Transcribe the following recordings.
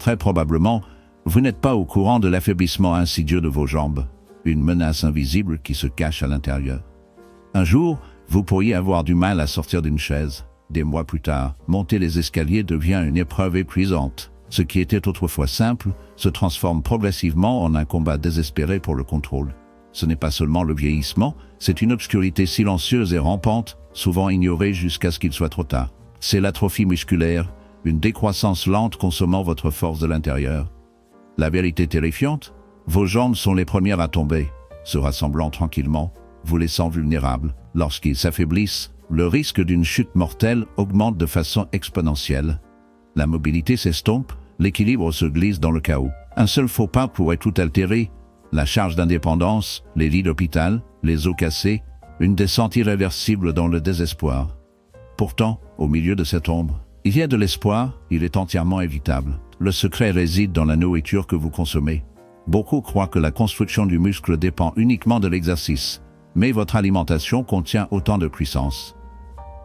Très probablement, vous n'êtes pas au courant de l'affaiblissement insidieux de vos jambes, une menace invisible qui se cache à l'intérieur. Un jour, vous pourriez avoir du mal à sortir d'une chaise. Des mois plus tard, monter les escaliers devient une épreuve épuisante. Ce qui était autrefois simple se transforme progressivement en un combat désespéré pour le contrôle. Ce n'est pas seulement le vieillissement, c'est une obscurité silencieuse et rampante, souvent ignorée jusqu'à ce qu'il soit trop tard. C'est l'atrophie musculaire, une décroissance lente consommant votre force de l'intérieur. La vérité terrifiante, vos jambes sont les premières à tomber, se rassemblant tranquillement, vous laissant vulnérables. Lorsqu'ils s'affaiblissent, le risque d'une chute mortelle augmente de façon exponentielle. La mobilité s'estompe, l'équilibre se glisse dans le chaos. Un seul faux pas pourrait tout altérer. La charge d'indépendance, les lits d'hôpital, les os cassés, une descente irréversible dans le désespoir. Pourtant, au milieu de cette ombre, il y a de l'espoir, il est entièrement évitable. Le secret réside dans la nourriture que vous consommez. Beaucoup croient que la construction du muscle dépend uniquement de l'exercice, mais votre alimentation contient autant de puissance.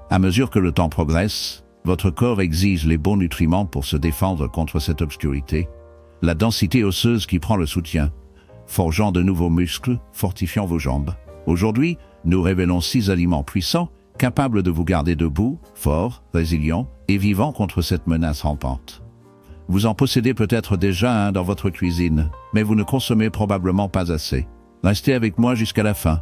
À mesure que le temps progresse, votre corps exige les bons nutriments pour se défendre contre cette obscurité. La densité osseuse qui prend le soutien, forgeant de nouveaux muscles, fortifiant vos jambes. Aujourd'hui, nous révélons 6 aliments puissants, capables de vous garder debout, forts, résilients et vivants contre cette menace rampante. Vous en possédez peut-être déjà un dans votre cuisine, mais vous ne consommez probablement pas assez. Restez avec moi jusqu'à la fin.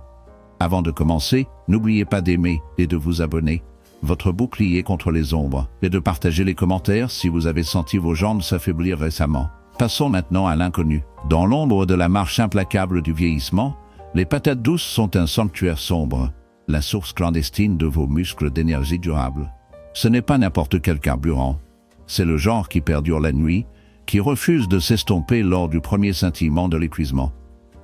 Avant de commencer, n'oubliez pas d'aimer et de vous abonner, votre bouclier contre les ombres, et de partager les commentaires si vous avez senti vos jambes s'affaiblir récemment. Passons maintenant à l'inconnu. Dans l'ombre de la marche implacable du vieillissement, les patates douces sont un sanctuaire sombre, la source clandestine de vos muscles d'énergie durable. Ce n'est pas n'importe quel carburant. C'est le genre qui perdure la nuit, qui refuse de s'estomper lors du premier scintillement de l'épuisement.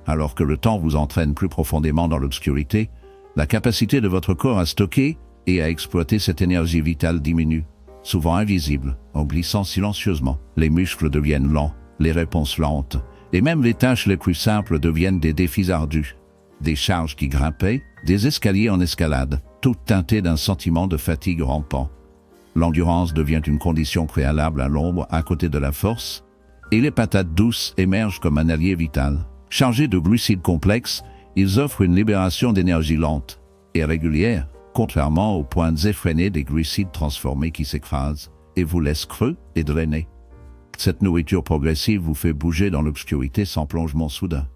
Alors que le temps vous entraîne plus profondément dans l'obscurité, la capacité de votre corps à stocker et à exploiter cette énergie vitale diminue, souvent invisible, en glissant silencieusement. Les muscles deviennent lents, les réponses lentes, et même les tâches les plus simples deviennent des défis ardus. Des charges qui grimpaient, des escaliers en escalade, toutes teintées d'un sentiment de fatigue rampant. L'endurance devient une condition préalable à l'ombre à côté de la force, et les patates douces émergent comme un allié vital. Chargés de glucides complexes, ils offrent une libération d'énergie lente et régulière, contrairement aux pointes effrénées des glucides transformés qui s'écrasent et vous laissent creux et drainés. Cette nourriture progressive vous fait bouger dans l'obscurité sans plongement soudain.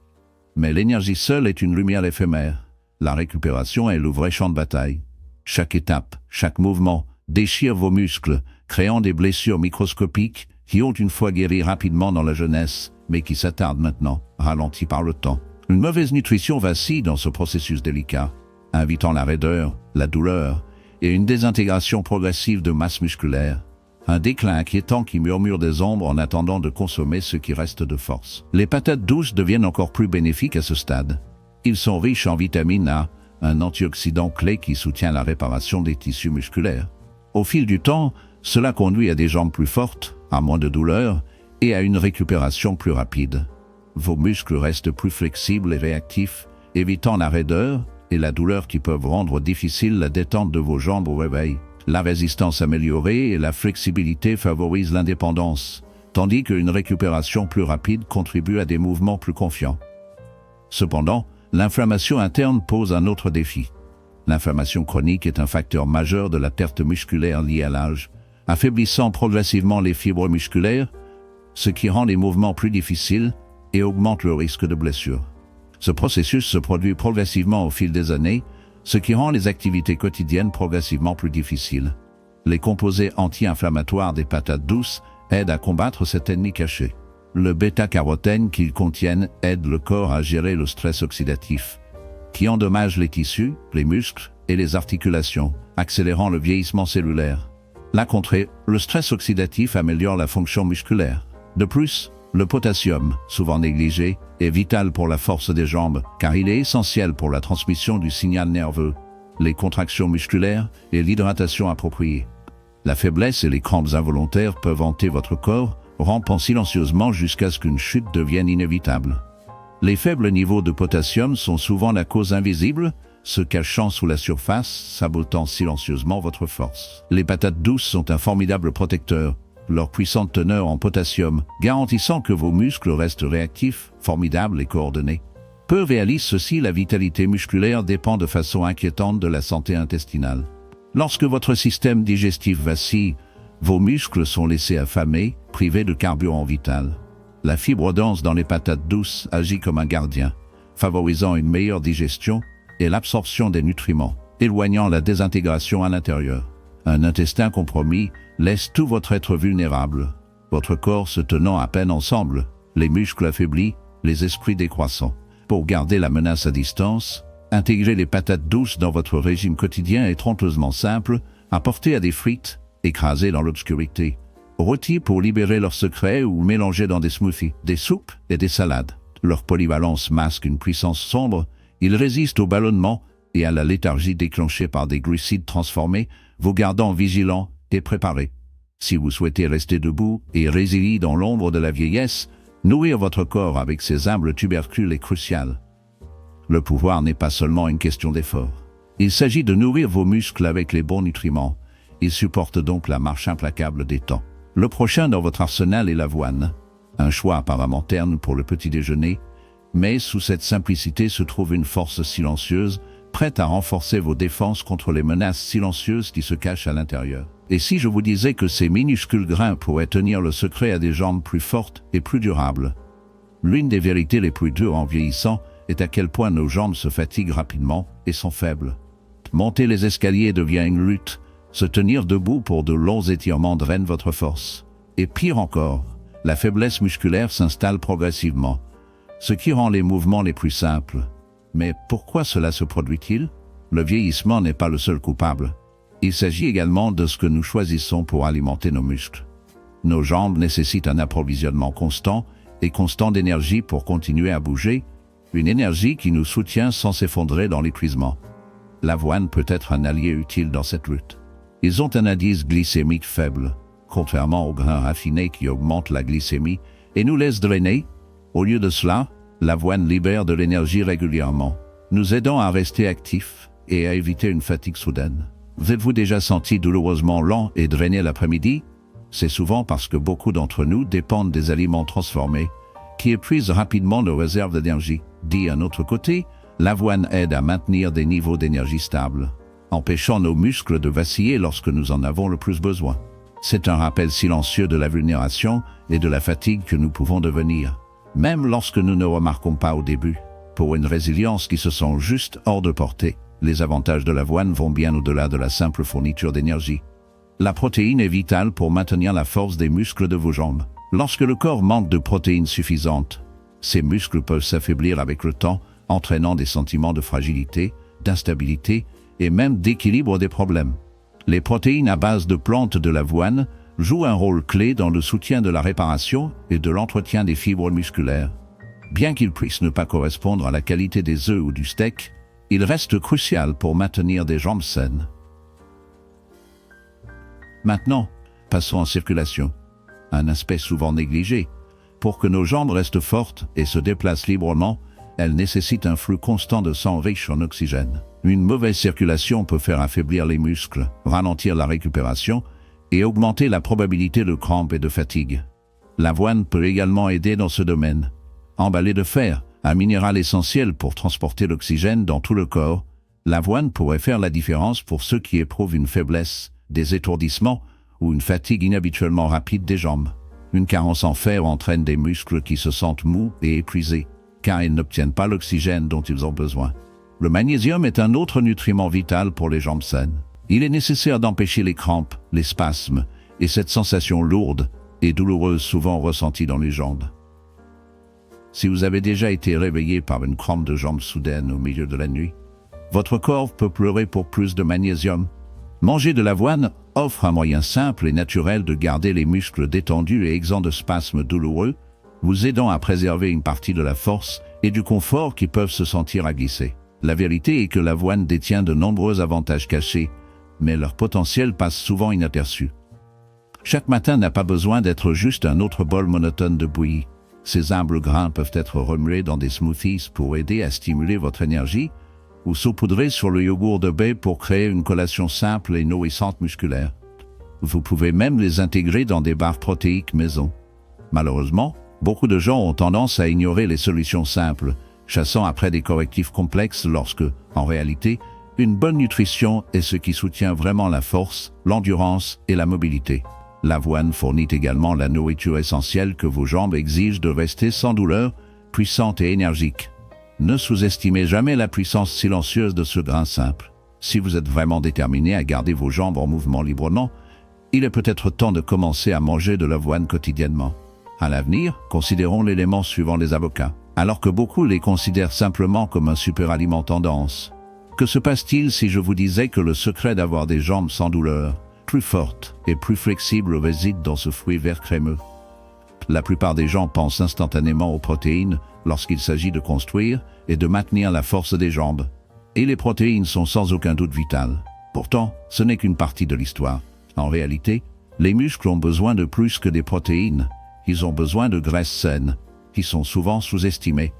Mais l'énergie seule est une lumière éphémère. La récupération est le vrai champ de bataille. Chaque étape, chaque mouvement déchire vos muscles, créant des blessures microscopiques qui ont une fois guéri rapidement dans la jeunesse, mais qui s'attardent maintenant, ralenties par le temps. Une mauvaise nutrition vacille dans ce processus délicat, invitant la raideur, la douleur et une désintégration progressive de masse musculaire. Un déclin inquiétant qui murmure des ombres en attendant de consommer ce qui reste de force. Les patates douces deviennent encore plus bénéfiques à ce stade. Ils sont riches en vitamine A, un antioxydant clé qui soutient la réparation des tissus musculaires. Au fil du temps, cela conduit à des jambes plus fortes, à moins de douleur et à une récupération plus rapide. Vos muscles restent plus flexibles et réactifs, évitant la raideur et la douleur qui peuvent rendre difficile la détente de vos jambes au réveil. La résistance améliorée et la flexibilité favorisent l'indépendance, tandis qu'une récupération plus rapide contribue à des mouvements plus confiants. Cependant, l'inflammation interne pose un autre défi. L'inflammation chronique est un facteur majeur de la perte musculaire liée à l'âge, affaiblissant progressivement les fibres musculaires, ce qui rend les mouvements plus difficiles et augmente le risque de blessure. Ce processus se produit progressivement au fil des années, ce qui rend les activités quotidiennes progressivement plus difficiles. Les composés anti-inflammatoires des patates douces aident à combattre cet ennemi caché. Le bêta-carotène qu'ils contiennent aide le corps à gérer le stress oxydatif, qui endommage les tissus, les muscles et les articulations, accélérant le vieillissement cellulaire. À contraire, le stress oxydatif améliore la fonction musculaire. De plus, le potassium, souvent négligé, est vital pour la force des jambes, car il est essentiel pour la transmission du signal nerveux, les contractions musculaires et l'hydratation appropriée. La faiblesse et les crampes involontaires peuvent hanter votre corps, rampant silencieusement jusqu'à ce qu'une chute devienne inévitable. Les faibles niveaux de potassium sont souvent la cause invisible, se cachant sous la surface, sabotant silencieusement votre force. Les patates douces sont un formidable protecteur, leur puissante teneur en potassium, garantissant que vos muscles restent réactifs, formidables et coordonnés. Peu réalisent ceci, la vitalité musculaire dépend de façon inquiétante de la santé intestinale. Lorsque votre système digestif vacille, vos muscles sont laissés affamés, privés de carburant vital. La fibre dense dans les patates douces agit comme un gardien, favorisant une meilleure digestion et l'absorption des nutriments, éloignant la désintégration à l'intérieur. Un intestin compromis laisse tout votre être vulnérable, votre corps se tenant à peine ensemble, les muscles affaiblis, les esprits décroissants. Pour garder la menace à distance, intégrez les patates douces dans votre régime quotidien est trompeusement simple, apportez à des frites, écrasées dans l'obscurité, rôtis pour libérer leurs secrets ou mélangés dans des smoothies, des soupes et des salades. Leur polyvalence masque une puissance sombre, ils résistent au ballonnement et à la léthargie déclenchée par des glucides transformés, vous gardant vigilants et préparés. Si vous souhaitez rester debout et résilier dans l'ombre de la vieillesse, nourrir votre corps avec ces humbles tubercules est crucial. Le pouvoir n'est pas seulement une question d'effort. Il s'agit de nourrir vos muscles avec les bons nutriments. Ils supportent donc la marche implacable des temps. Le prochain dans votre arsenal est l'avoine. Un choix apparemment terne pour le petit déjeuner, mais sous cette simplicité se trouve une force silencieuse, prête à renforcer vos défenses contre les menaces silencieuses qui se cachent à l'intérieur. Et si je vous disais que ces minuscules grains pourraient tenir le secret à des jambes plus fortes et plus durables? L'une des vérités les plus dures en vieillissant est à quel point nos jambes se fatiguent rapidement et sont faibles. Monter les escaliers devient une lutte, se tenir debout pour de longs étirements draine votre force. Et pire encore, la faiblesse musculaire s'installe progressivement, ce qui rend les mouvements les plus simples. Mais pourquoi cela se produit-il? Le vieillissement n'est pas le seul coupable. Il s'agit également de ce que nous choisissons pour alimenter nos muscles. Nos jambes nécessitent un approvisionnement constant d'énergie pour continuer à bouger, une énergie qui nous soutient sans s'effondrer dans l'épuisement. L'avoine peut être un allié utile dans cette lutte. Ils ont un indice glycémique faible, contrairement aux grains raffinés qui augmentent la glycémie et nous laissent drainer. Au lieu de cela, l'avoine libère de l'énergie régulièrement, nous aidant à rester actifs et à éviter une fatigue soudaine. Vous êtes-vous déjà senti douloureusement lent et drainé l'après-midi? C'est souvent parce que beaucoup d'entre nous dépendent des aliments transformés, qui épuisent rapidement nos réserves d'énergie. Dit d'un autre côté, l'avoine aide à maintenir des niveaux d'énergie stables, empêchant nos muscles de vaciller lorsque nous en avons le plus besoin. C'est un rappel silencieux de la vulnération et de la fatigue que nous pouvons devenir, même lorsque nous ne remarquons pas au début. Pour une résilience qui se sent juste hors de portée, les avantages de l'avoine vont bien au-delà de la simple fourniture d'énergie. La protéine est vitale pour maintenir la force des muscles de vos jambes. Lorsque le corps manque de protéines suffisantes, ces muscles peuvent s'affaiblir avec le temps, entraînant des sentiments de fragilité, d'instabilité et même d'équilibre des problèmes. Les protéines à base de plantes de l'avoine jouent un rôle clé dans le soutien de la réparation et de l'entretien des fibres musculaires. Bien qu'ils puissent ne pas correspondre à la qualité des œufs ou du steak, il reste crucial pour maintenir des jambes saines. Maintenant, passons en circulation, un aspect souvent négligé. Pour que nos jambes restent fortes et se déplacent librement, elles nécessitent un flux constant de sang riche en oxygène. Une mauvaise circulation peut faire affaiblir les muscles, ralentir la récupération et augmenter la probabilité de crampes et de fatigue. L'avoine peut également aider dans ce domaine. Emballée de fer, un minéral essentiel pour transporter l'oxygène dans tout le corps, l'avoine pourrait faire la différence pour ceux qui éprouvent une faiblesse, des étourdissements ou une fatigue inhabituellement rapide des jambes. Une carence en fer entraîne des muscles qui se sentent mous et épuisés, car ils n'obtiennent pas l'oxygène dont ils ont besoin. Le magnésium est un autre nutriment vital pour les jambes saines. Il est nécessaire d'empêcher les crampes, les spasmes et cette sensation lourde et douloureuse souvent ressentie dans les jambes. Si vous avez déjà été réveillé par une crampe de jambe soudaine au milieu de la nuit, votre corps peut pleurer pour plus de magnésium. Manger de l'avoine offre un moyen simple et naturel de garder les muscles détendus et exempts de spasmes douloureux, vous aidant à préserver une partie de la force et du confort qui peuvent se sentir à glisser. La vérité est que l'avoine détient de nombreux avantages cachés, mais leur potentiel passe souvent inaperçu. Chaque matin n'a pas besoin d'être juste un autre bol monotone de bouillie. Ces humbles grains peuvent être remués dans des smoothies pour aider à stimuler votre énergie, ou saupoudrés sur le yogourt de baie pour créer une collation simple et nourrissante musculaire. Vous pouvez même les intégrer dans des barres protéiques maison. Malheureusement, beaucoup de gens ont tendance à ignorer les solutions simples, chassant après des correctifs complexes lorsque, en réalité, une bonne nutrition est ce qui soutient vraiment la force, l'endurance et la mobilité. L'avoine fournit également la nourriture essentielle que vos jambes exigent de rester sans douleur, puissantes et énergiques. Ne sous-estimez jamais la puissance silencieuse de ce grain simple. Si vous êtes vraiment déterminé à garder vos jambes en mouvement librement, il est peut-être temps de commencer à manger de l'avoine quotidiennement. À l'avenir, considérons l'élément suivant les avocats, alors que beaucoup les considèrent simplement comme un super-aliment tendance. Que se passe-t-il si je vous disais que le secret d'avoir des jambes sans douleur, plus fortes et plus flexibles réside dans ce fruit vert crémeux? La plupart des gens pensent instantanément aux protéines lorsqu'il s'agit de construire et de maintenir la force des jambes. Et les protéines sont sans aucun doute vitales. Pourtant, ce n'est qu'une partie de l'histoire. En réalité, les muscles ont besoin de plus que des protéines. Ils ont besoin de graisses saines, qui sont souvent sous-estimées.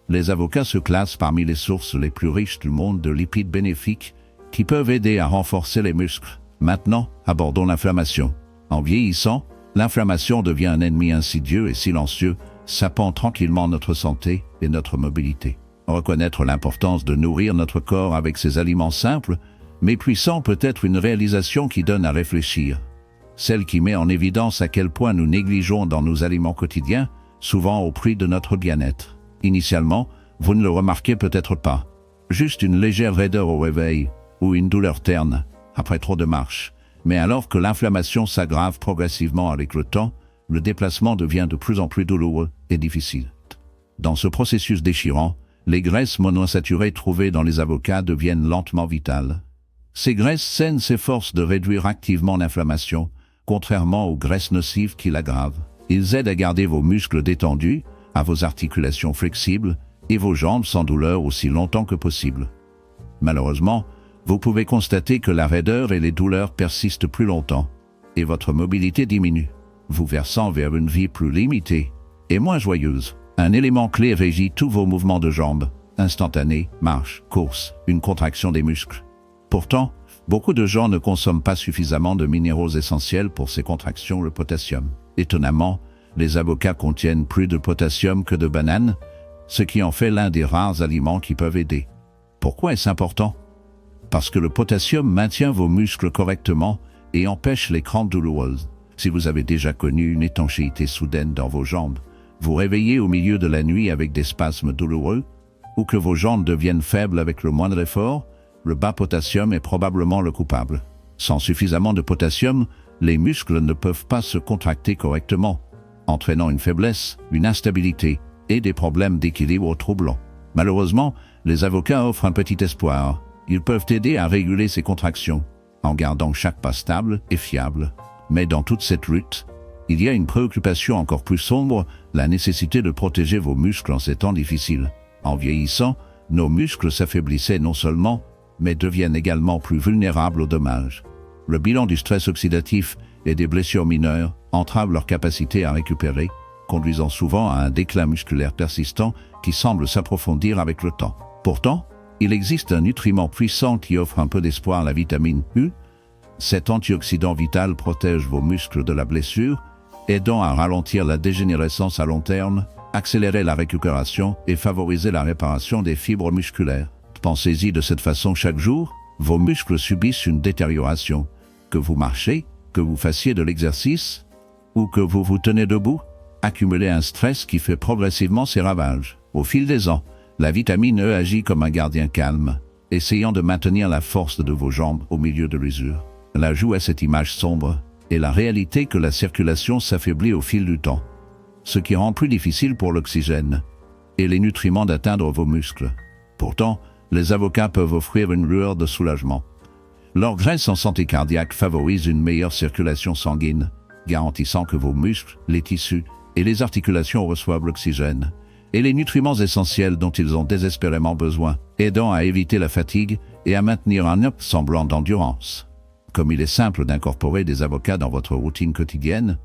Les avocats se classent parmi les sources les plus riches du monde de lipides bénéfiques qui peuvent aider à renforcer les muscles. Maintenant, abordons l'inflammation. En vieillissant, l'inflammation devient un ennemi insidieux et silencieux, sapant tranquillement notre santé et notre mobilité. Reconnaître l'importance de nourrir notre corps avec ces aliments simples, mais puissants peut être une réalisation qui donne à réfléchir. Celle qui met en évidence à quel point nous négligeons dans nos aliments quotidiens, souvent au prix de notre bien-être. Initialement, vous ne le remarquez peut-être pas. Juste une légère raideur au réveil ou une douleur terne après trop de marche. Mais alors que l'inflammation s'aggrave progressivement avec le temps, le déplacement devient de plus en plus douloureux et difficile. Dans ce processus déchirant, les graisses monoinsaturées trouvées dans les avocats deviennent lentement vitales. Ces graisses saines s'efforcent de réduire activement l'inflammation, contrairement aux graisses nocives qui l'aggravent. Ils aident à garder vos muscles détendus, à vos articulations flexibles et vos jambes sans douleur aussi longtemps que possible. Malheureusement, vous pouvez constater que la raideur et les douleurs persistent plus longtemps et votre mobilité diminue, vous versant vers une vie plus limitée et moins joyeuse. Un élément clé régit tous vos mouvements de jambes, instantanés, marche, course, une contraction des muscles. Pourtant, beaucoup de gens ne consomment pas suffisamment de minéraux essentiels pour ces contractions, le potassium. Étonnamment, les avocats contiennent plus de potassium que de bananes, ce qui en fait l'un des rares aliments qui peuvent aider. Pourquoi est-ce important? Parce que le potassium maintient vos muscles correctement et empêche les crampes douloureuses. Si vous avez déjà connu une étanchéité soudaine dans vos jambes, vous réveillez au milieu de la nuit avec des spasmes douloureux, ou que vos jambes deviennent faibles avec le moindre effort, le bas potassium est probablement le coupable. Sans suffisamment de potassium, les muscles ne peuvent pas se contracter correctement, entraînant une faiblesse, une instabilité et des problèmes d'équilibre troublants. Malheureusement, les avocats offrent un petit espoir. Ils peuvent aider à réguler ces contractions, en gardant chaque pas stable et fiable. Mais dans toute cette lutte, il y a une préoccupation encore plus sombre, la nécessité de protéger vos muscles en ces temps difficiles. En vieillissant, nos muscles s'affaiblissaient non seulement, mais deviennent également plus vulnérables aux dommages. Le bilan du stress oxydatif et des blessures mineures entrave leur capacité à récupérer, conduisant souvent à un déclin musculaire persistant qui semble s'approfondir avec le temps. Pourtant, il existe un nutriment puissant qui offre un peu d'espoir, la vitamine U. Cet antioxydant vital protège vos muscles de la blessure, aidant à ralentir la dégénérescence à long terme, accélérer la récupération et favoriser la réparation des fibres musculaires. Pensez-y de cette façon chaque jour, vos muscles subissent une détérioration. Que vous marchez, que vous fassiez de l'exercice ou que vous vous tenez debout, accumulez un stress qui fait progressivement ses ravages. Au fil des ans, la vitamine E agit comme un gardien calme, essayant de maintenir la force de vos jambes au milieu de l'usure. Elle ajoute à cette image sombre et la réalité que la circulation s'affaiblit au fil du temps, ce qui rend plus difficile pour l'oxygène et les nutriments d'atteindre vos muscles. Pourtant, les avocats peuvent offrir une lueur de soulagement. Leur graisse en santé cardiaque favorise une meilleure circulation sanguine, garantissant que vos muscles, les tissus et les articulations reçoivent l'oxygène et les nutriments essentiels dont ils ont désespérément besoin, aidant à éviter la fatigue et à maintenir un semblant d'endurance. Comme il est simple d'incorporer des avocats dans votre routine quotidienne,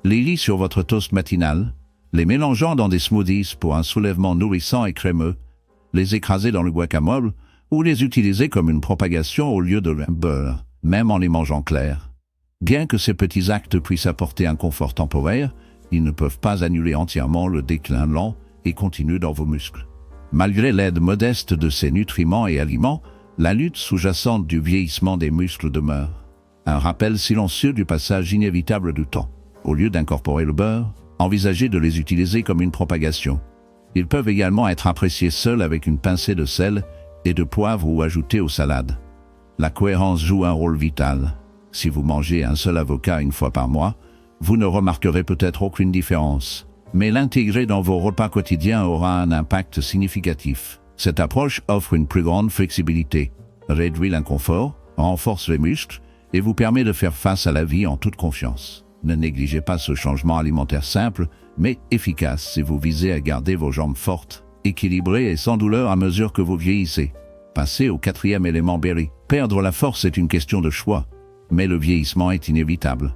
les lis sur votre toast matinal, les mélangeant dans des smoothies pour un soulèvement nourrissant et crémeux, les écraser dans le guacamole ou les utiliser comme une propagation au lieu de beurre, même en les mangeant clairs. Bien que ces petits actes puissent apporter un confort temporaire, ils ne peuvent pas annuler entièrement le déclin lent et continu dans vos muscles. Malgré l'aide modeste de ces nutriments et aliments, la lutte sous-jacente du vieillissement des muscles demeure. Un rappel silencieux du passage inévitable du temps. Au lieu d'incorporer le beurre, envisagez de les utiliser comme une propagation. Ils peuvent également être appréciés seuls avec une pincée de sel et de poivre ou ajoutés aux salades. La cohérence joue un rôle vital. Si vous mangez un seul avocat une fois par mois, vous ne remarquerez peut-être aucune différence. Mais l'intégrer dans vos repas quotidiens aura un impact significatif. Cette approche offre une plus grande flexibilité, réduit l'inconfort, renforce les muscles et vous permet de faire face à la vie en toute confiance. Ne négligez pas ce changement alimentaire simple, mais efficace si vous visez à garder vos jambes fortes, équilibrées et sans douleur à mesure que vous vieillissez. Passez au 4e élément Berry. Perdre la force est une question de choix, mais le vieillissement est inévitable.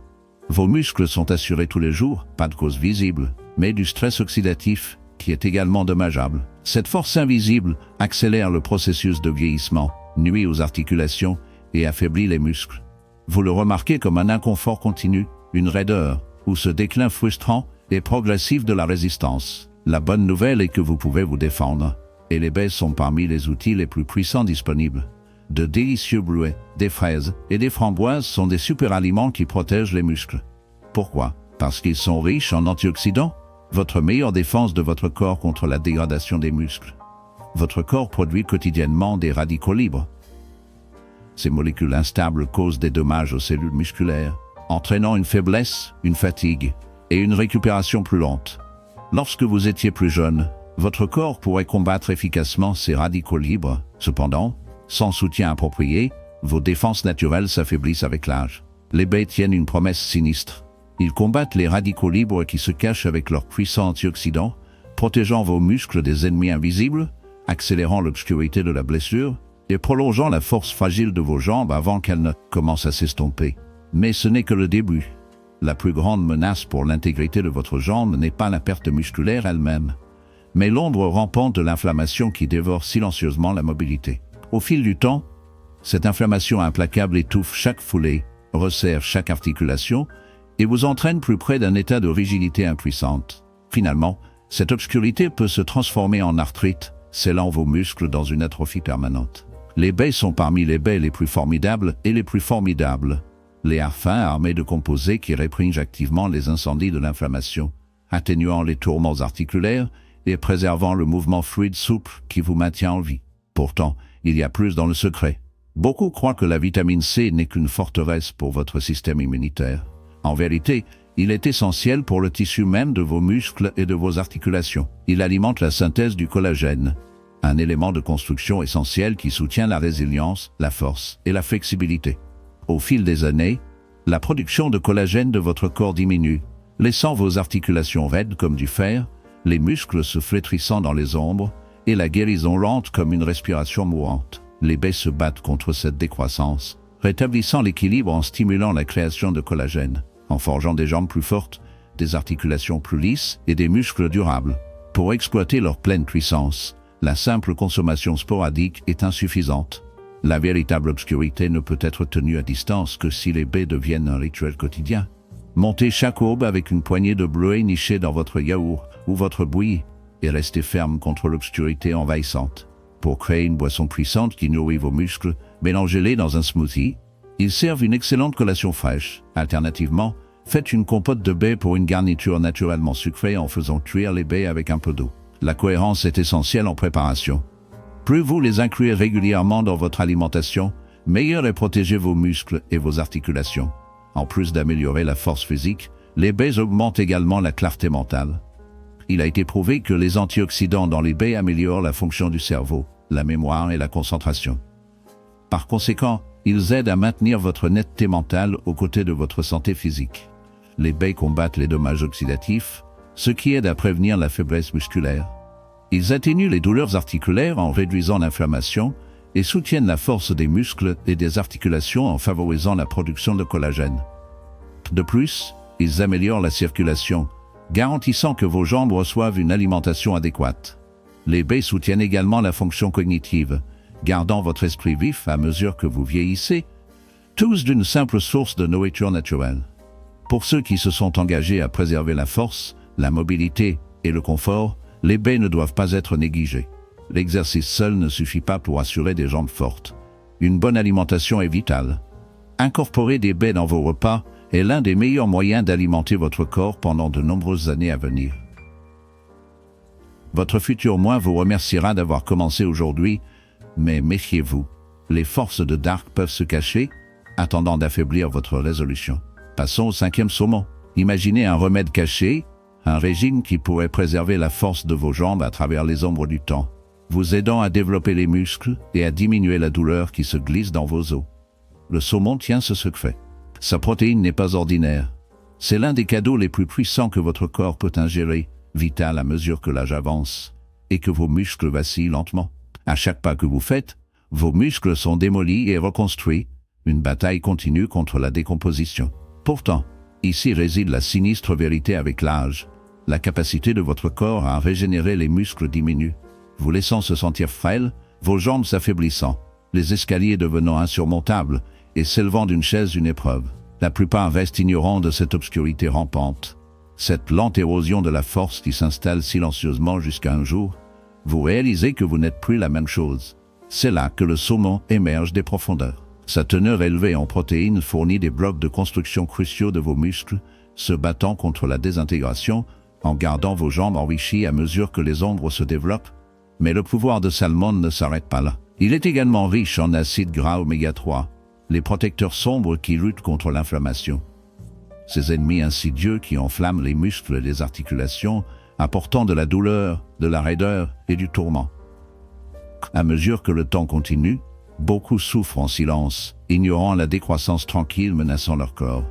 Vos muscles sont assurés tous les jours, pas de cause visible, mais du stress oxydatif, qui est également dommageable. Cette force invisible accélère le processus de vieillissement, nuit aux articulations et affaiblit les muscles. Vous le remarquez comme un inconfort continu, une raideur, ou ce déclin frustrant et progressif de la résistance. La bonne nouvelle est que vous pouvez vous défendre, et les baies sont parmi les outils les plus puissants disponibles. De délicieux bleuets, des fraises et des framboises sont des super aliments qui protègent les muscles. Pourquoi? Parce qu'ils sont riches en antioxydants, votre meilleure défense de votre corps contre la dégradation des muscles. Votre corps produit quotidiennement des radicaux libres. Ces molécules instables causent des dommages aux cellules musculaires, entraînant une faiblesse, une fatigue et une récupération plus lente. Lorsque vous étiez plus jeune, votre corps pourrait combattre efficacement ces radicaux libres. Cependant, sans soutien approprié, vos défenses naturelles s'affaiblissent avec l'âge. Les baies tiennent une promesse sinistre. Ils combattent les radicaux libres qui se cachent avec leurs puissants antioxydants, protégeant vos muscles des ennemis invisibles, accélérant l'obscurité de la blessure et prolongeant la force fragile de vos jambes avant qu'elles ne commencent à s'estomper. Mais ce n'est que le début. La plus grande menace pour l'intégrité de votre jambe n'est pas la perte musculaire elle-même, mais l'ombre rampante de l'inflammation qui dévore silencieusement la mobilité. Au fil du temps, cette inflammation implacable étouffe chaque foulée, resserre chaque articulation et vous entraîne plus près d'un état de rigidité impuissante. Finalement, cette obscurité peut se transformer en arthrite, scellant vos muscles dans une atrophie permanente. Les baies sont parmi les baies les plus formidables et les plus formidables. Les harfins armés de composés qui répriment activement les incendies de l'inflammation, atténuant les tourments articulaires et préservant le mouvement fluide souple qui vous maintient en vie. Pourtant, il y a plus dans le secret. Beaucoup croient que la vitamine C n'est qu'une forteresse pour votre système immunitaire. En vérité, il est essentiel pour le tissu même de vos muscles et de vos articulations. Il alimente la synthèse du collagène, un élément de construction essentiel qui soutient la résilience, la force et la flexibilité. Au fil des années, la production de collagène de votre corps diminue, laissant vos articulations raides comme du fer, les muscles se flétrissant dans les ombres et la guérison lente comme une respiration mourante. Les baies se battent contre cette décroissance, rétablissant l'équilibre en stimulant la création de collagène, en forgeant des jambes plus fortes, des articulations plus lisses et des muscles durables. Pour exploiter leur pleine puissance, la simple consommation sporadique est insuffisante. La véritable obscurité ne peut être tenue à distance que si les baies deviennent un rituel quotidien. Montez chaque aube avec une poignée de bleuets nichés dans votre yaourt ou votre bouillie et restez ferme contre l'obscurité envahissante. Pour créer une boisson puissante qui nourrit vos muscles, mélangez-les dans un smoothie. Ils servent une excellente collation fraîche. Alternativement, faites une compote de baies pour une garniture naturellement sucrée en faisant cuire les baies avec un peu d'eau. La cohérence est essentielle en préparation. Plus vous les incluez régulièrement dans votre alimentation, meilleur est protéger vos muscles et vos articulations. En plus d'améliorer la force physique, les baies augmentent également la clarté mentale. Il a été prouvé que les antioxydants dans les baies améliorent la fonction du cerveau, la mémoire et la concentration. Par conséquent, ils aident à maintenir votre netteté mentale aux côtés de votre santé physique. Les baies combattent les dommages oxydatifs, ce qui aide à prévenir la faiblesse musculaire. Ils atténuent les douleurs articulaires en réduisant l'inflammation et soutiennent la force des muscles et des articulations en favorisant la production de collagène. De plus, ils améliorent la circulation, garantissant que vos jambes reçoivent une alimentation adéquate. Les baies soutiennent également la fonction cognitive, gardant votre esprit vif à mesure que vous vieillissez. tous d'une simple source de nourriture naturelle. Pour ceux qui se sont engagés à préserver la force, la mobilité et le confort, les baies ne doivent pas être négligées. L'exercice seul ne suffit pas pour assurer des jambes fortes. Une bonne alimentation est vitale. Incorporer des baies dans vos repas est l'un des meilleurs moyens d'alimenter votre corps pendant de nombreuses années à venir. Votre futur moi vous remerciera d'avoir commencé aujourd'hui, mais méfiez-vous, les forces de Dark peuvent se cacher, attendant d'affaiblir votre résolution. Passons au 5e saumon. Imaginez un remède caché, un régime qui pourrait préserver la force de vos jambes à travers les ombres du temps, vous aidant à développer les muscles et à diminuer la douleur qui se glisse dans vos os. Le saumon tient ce secret. Sa protéine n'est pas ordinaire. C'est l'un des cadeaux les plus puissants que votre corps peut ingérer, vital à mesure que l'âge avance, et que vos muscles vacillent lentement. À chaque pas que vous faites, vos muscles sont démolis et reconstruits, une bataille continue contre la décomposition. Pourtant, ici réside la sinistre vérité avec l'âge. La capacité de votre corps à régénérer les muscles diminue, vous laissant se sentir frêle, vos jambes s'affaiblissant, les escaliers devenant insurmontables et s'élevant d'une chaise une épreuve. La plupart restent ignorants de cette obscurité rampante, cette lente érosion de la force qui s'installe silencieusement jusqu'à un jour, vous réalisez que vous n'êtes plus la même chose. C'est là que le saumon émerge des profondeurs. Sa teneur élevée en protéines fournit des blocs de construction cruciaux de vos muscles, se battant contre la désintégration, en gardant vos jambes enrichies à mesure que les ombres se développent. Mais le pouvoir de salmon ne s'arrête pas là. Il est également riche en acides gras oméga 3, les protecteurs sombres qui luttent contre l'inflammation. Ces ennemis insidieux qui enflamment les muscles et les articulations, apportant de la douleur, de la raideur et du tourment. À mesure que le temps continue, beaucoup souffrent en silence, ignorant la décroissance tranquille menaçant leur corps.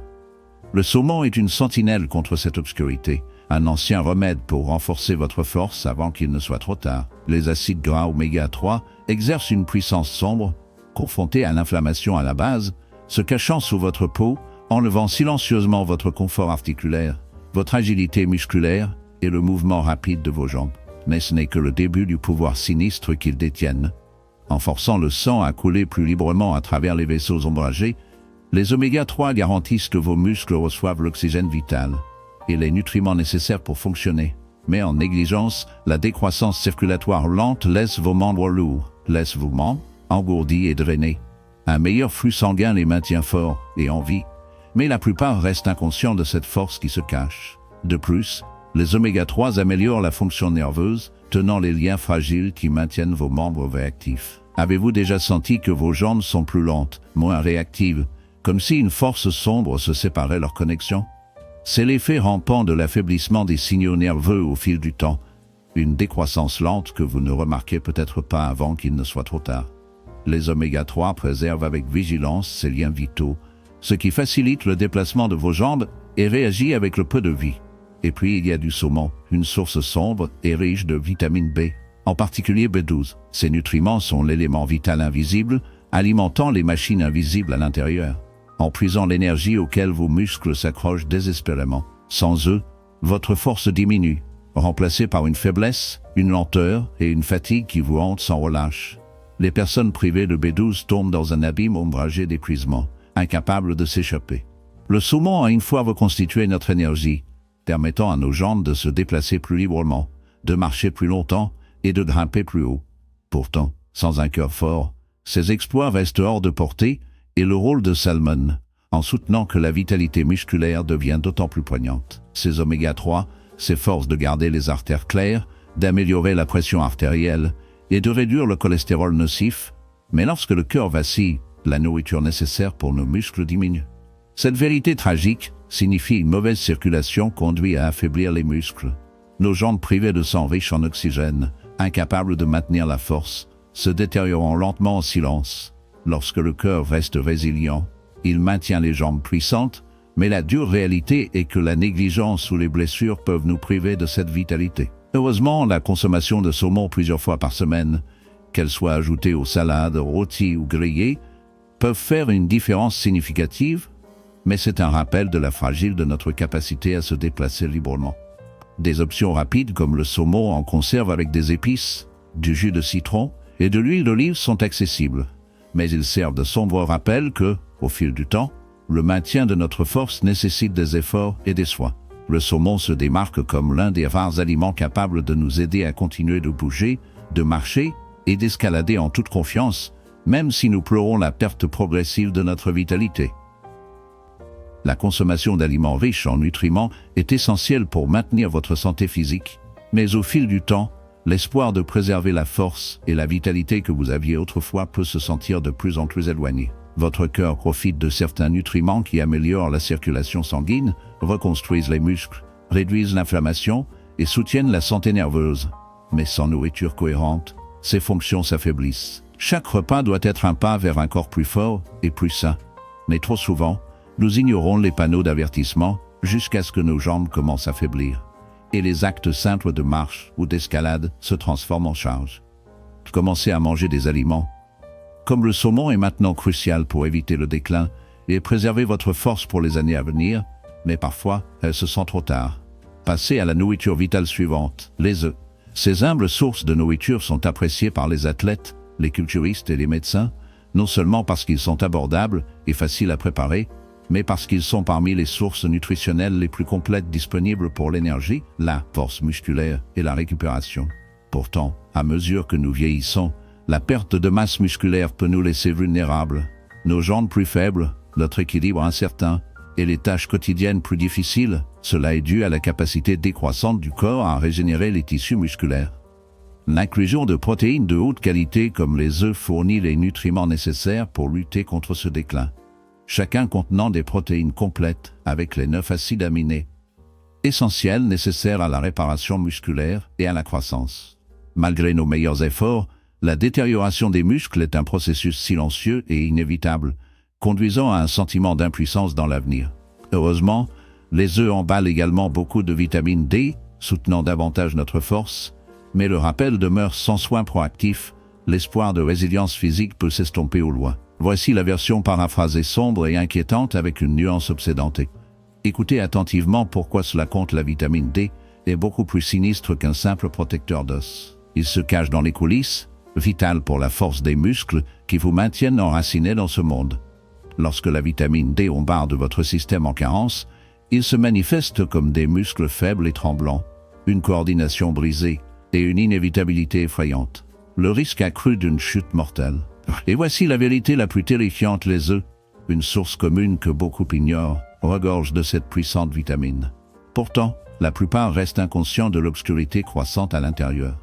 Le saumon est une sentinelle contre cette obscurité, un ancien remède pour renforcer votre force avant qu'il ne soit trop tard. Les acides gras oméga 3 exercent une puissance sombre, confrontée à l'inflammation à la base, se cachant sous votre peau, enlevant silencieusement votre confort articulaire, votre agilité musculaire et le mouvement rapide de vos jambes. Mais ce n'est que le début du pouvoir sinistre qu'ils détiennent. En forçant le sang à couler plus librement à travers les vaisseaux ombragés, les oméga 3 garantissent que vos muscles reçoivent l'oxygène vital et les nutriments nécessaires pour fonctionner. Mais en négligence, la décroissance circulatoire lente laisse vos membres lourds, laisse vos membres engourdis et drainés. Un meilleur flux sanguin les maintient forts et en vie, mais la plupart restent inconscients de cette force qui se cache. De plus, les oméga 3 améliorent la fonction nerveuse, tenant les liens fragiles qui maintiennent vos membres réactifs. Avez-vous déjà senti que vos jambes sont plus lentes, moins réactives, comme si une force sombre se séparait leur connexion? C'est l'effet rampant de l'affaiblissement des signaux nerveux au fil du temps, une décroissance lente que vous ne remarquez peut-être pas avant qu'il ne soit trop tard. Les oméga 3 préservent avec vigilance ces liens vitaux, ce qui facilite le déplacement de vos jambes et réagit avec le peu de vie. Et puis il y a du saumon, une source sombre et riche de vitamine B, en particulier B12. Ces nutriments sont l'élément vital invisible, alimentant les machines invisibles à l'intérieur, en puisant l'énergie auquel vos muscles s'accrochent désespérément. Sans eux, votre force diminue, remplacée par une faiblesse, une lenteur et une fatigue qui vous hantent sans relâche. Les personnes privées de B12 tombent dans un abîme ombragé d'épuisement, incapables de s'échapper. Le saumon a une fois reconstitué notre énergie, permettant à nos jambes de se déplacer plus librement, de marcher plus longtemps et de grimper plus haut. Pourtant, sans un cœur fort, ces exploits restent hors de portée et le rôle de salmon, en soutenant que la vitalité musculaire devient d'autant plus poignante. Ces oméga 3 s'efforcent de garder les artères claires, d'améliorer la pression artérielle et de réduire le cholestérol nocif, mais lorsque le cœur vacille, la nourriture nécessaire pour nos muscles diminue. Cette vérité tragique signifie une mauvaise circulation conduit à affaiblir les muscles. Nos jambes privées de sang riche en oxygène, incapables de maintenir la force, se détériorant lentement en silence. Lorsque le cœur reste résilient, il maintient les jambes puissantes, mais la dure réalité est que la négligence ou les blessures peuvent nous priver de cette vitalité. Heureusement, la consommation de saumon plusieurs fois par semaine, qu'elle soit ajoutée aux salades, rôties ou grillées, peuvent faire une différence significative, mais c'est un rappel de la fragile de notre capacité à se déplacer librement. Des options rapides comme le saumon en conserve avec des épices, du jus de citron et de l'huile d'olive sont accessibles. mais ils servent de sombre rappel que, au fil du temps, le maintien de notre force nécessite des efforts et des soins. Le saumon se démarque comme l'un des rares aliments capables de nous aider à continuer de bouger, de marcher et d'escalader en toute confiance, même si nous pleurons la perte progressive de notre vitalité. La consommation d'aliments riches en nutriments est essentielle pour maintenir votre santé physique, mais au fil du temps, l'espoir de préserver la force et la vitalité que vous aviez autrefois peut se sentir de plus en plus éloigné. Votre cœur profite de certains nutriments qui améliorent la circulation sanguine, reconstruisent les muscles, réduisent l'inflammation et soutiennent la santé nerveuse. Mais sans nourriture cohérente, ces fonctions s'affaiblissent. Chaque repas doit être un pas vers un corps plus fort et plus sain. Mais trop souvent, nous ignorons les panneaux d'avertissement jusqu'à ce que nos jambes commencent à faiblir. Et les actes simples de marche ou d'escalade se transforment en charge. Commencez à manger des aliments comme le saumon est maintenant crucial pour éviter le déclin et préserver votre force pour les années à venir, mais parfois, elle se sent trop tard. Passez à la nourriture vitale suivante, les œufs. Ces humbles sources de nourriture sont appréciées par les athlètes, les culturistes et les médecins, non seulement parce qu'ils sont abordables et faciles à préparer, mais parce qu'ils sont parmi les sources nutritionnelles les plus complètes disponibles pour l'énergie, la force musculaire et la récupération. Pourtant, à mesure que nous vieillissons, la perte de masse musculaire peut nous laisser vulnérables. Nos jambes plus faibles, notre équilibre incertain et les tâches quotidiennes plus difficiles, cela est dû à la capacité décroissante du corps à régénérer les tissus musculaires. L'inclusion de protéines de haute qualité comme les œufs fournit les nutriments nécessaires pour lutter contre ce déclin, chacun contenant des protéines complètes avec les 9 acides aminés, essentiels nécessaires à la réparation musculaire et à la croissance. Malgré nos meilleurs efforts, la détérioration des muscles est un processus silencieux et inévitable, conduisant à un sentiment d'impuissance dans l'avenir. Heureusement, les œufs emballent également beaucoup de vitamine D, soutenant davantage notre force, mais le rappel demeure sans soin proactif, l'espoir de résilience physique peut s'estomper au loin. Voici la version paraphrasée sombre et inquiétante avec une nuance obsédante. Écoutez attentivement pourquoi cela compte. La vitamine D est beaucoup plus sinistre qu'un simple protecteur d'os. Il se cache dans les coulisses, vital pour la force des muscles qui vous maintiennent enracinés dans ce monde. Lorsque la vitamine D bombarde votre système en carence, il se manifeste comme des muscles faibles et tremblants, une coordination brisée et une inévitabilité effrayante. Le risque accru d'une chute mortelle. Et voici la vérité la plus terrifiante: les œufs, une source commune que beaucoup ignorent, regorgent de cette puissante vitamine. Pourtant, la plupart restent inconscients de l'obscurité croissante à l'intérieur.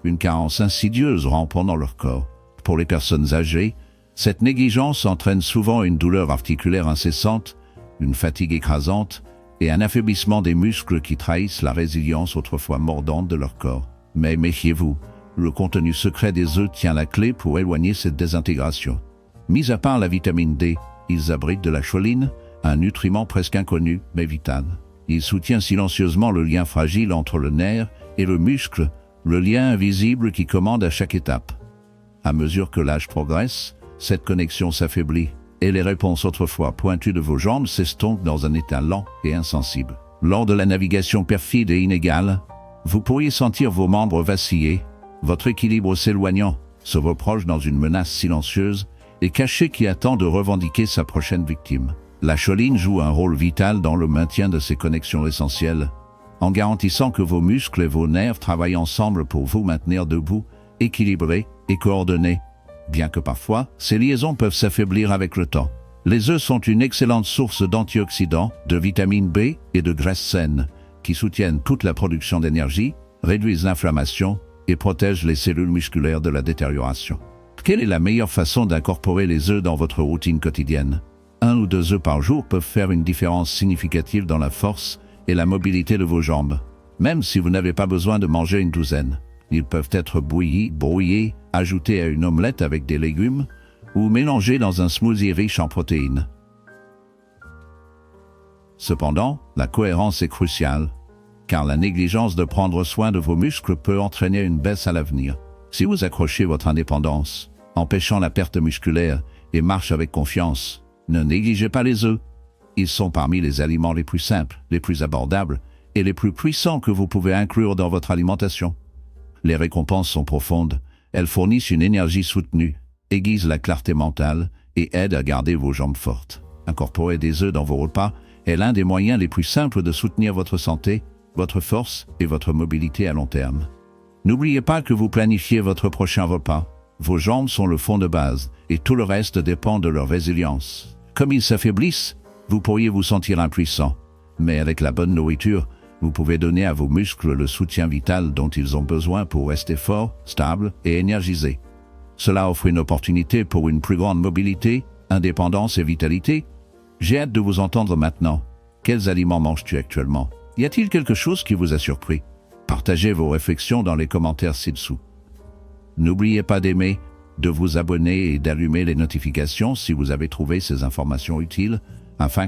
Une carence insidieuse rampe dans leur corps. Pour les personnes âgées, cette négligence entraîne souvent une douleur articulaire incessante, une fatigue écrasante et un affaiblissement des muscles qui trahissent la résilience autrefois mordante de leur corps. Mais méfiez-vous, le contenu secret des œufs tient la clé pour éloigner cette désintégration. Mis à part la vitamine D, ils abritent de la choline, un nutriment presque inconnu mais vital. Il soutient silencieusement le lien fragile entre le nerf et le muscle, le lien invisible qui commande à chaque étape. À mesure que l'âge progresse, cette connexion s'affaiblit et les réponses autrefois pointues de vos jambes s'estompent dans un état lent et insensible. Lors de la navigation perfide et inégale, vous pourriez sentir vos membres vaciller, votre équilibre s'éloignant, se reproche dans une menace silencieuse et cachée qui attend de revendiquer sa prochaine victime. La choline joue un rôle vital dans le maintien de ces connexions essentielles, en garantissant que vos muscles et vos nerfs travaillent ensemble pour vous maintenir debout, équilibrés et coordonnés, bien que parfois, ces liaisons peuvent s'affaiblir avec le temps. Les œufs sont une excellente source d'antioxydants, de vitamine B et de graisses saines, qui soutiennent toute la production d'énergie, réduisent l'inflammation et protègent les cellules musculaires de la détérioration. Quelle est la meilleure façon d'incorporer les œufs dans votre routine quotidienne? 1 ou 2 œufs par jour peuvent faire une différence significative dans la force et la mobilité de vos jambes. Même si vous n'avez pas besoin de manger une douzaine, ils peuvent être brouillés, ajoutés à une omelette avec des légumes ou mélangés dans un smoothie riche en protéines. Cependant, la cohérence est cruciale, car la négligence de prendre soin de vos muscles peut entraîner une baisse à l'avenir. Si vous accrochez votre indépendance, empêchant la perte musculaire et marche avec confiance, ne négligez pas les œufs. Ils sont parmi les aliments les plus simples, les plus abordables et les plus puissants que vous pouvez inclure dans votre alimentation. Les récompenses sont profondes, elles fournissent une énergie soutenue, aiguise la clarté mentale et aide à garder vos jambes fortes. Incorporer des œufs dans vos repas est l'un des moyens les plus simples de soutenir votre santé, votre force et votre mobilité à long terme. N'oubliez pas que vous planifiez votre prochain repas. Vos jambes sont le fond de base et tout le reste dépend de leur résilience. Comme ils s'affaiblissent, vous pourriez vous sentir impuissant. Mais avec la bonne nourriture, vous pouvez donner à vos muscles le soutien vital dont ils ont besoin pour rester forts, stables et énergisés. Cela offre une opportunité pour une plus grande mobilité, indépendance et vitalité. J'ai hâte de vous entendre maintenant. Quels aliments manges-tu actuellement? Y a-t-il quelque chose qui vous a surpris? Partagez vos réflexions dans les commentaires ci-dessous. N'oubliez pas d'aimer, de vous abonner et d'allumer les notifications si vous avez trouvé ces informations utiles, afin que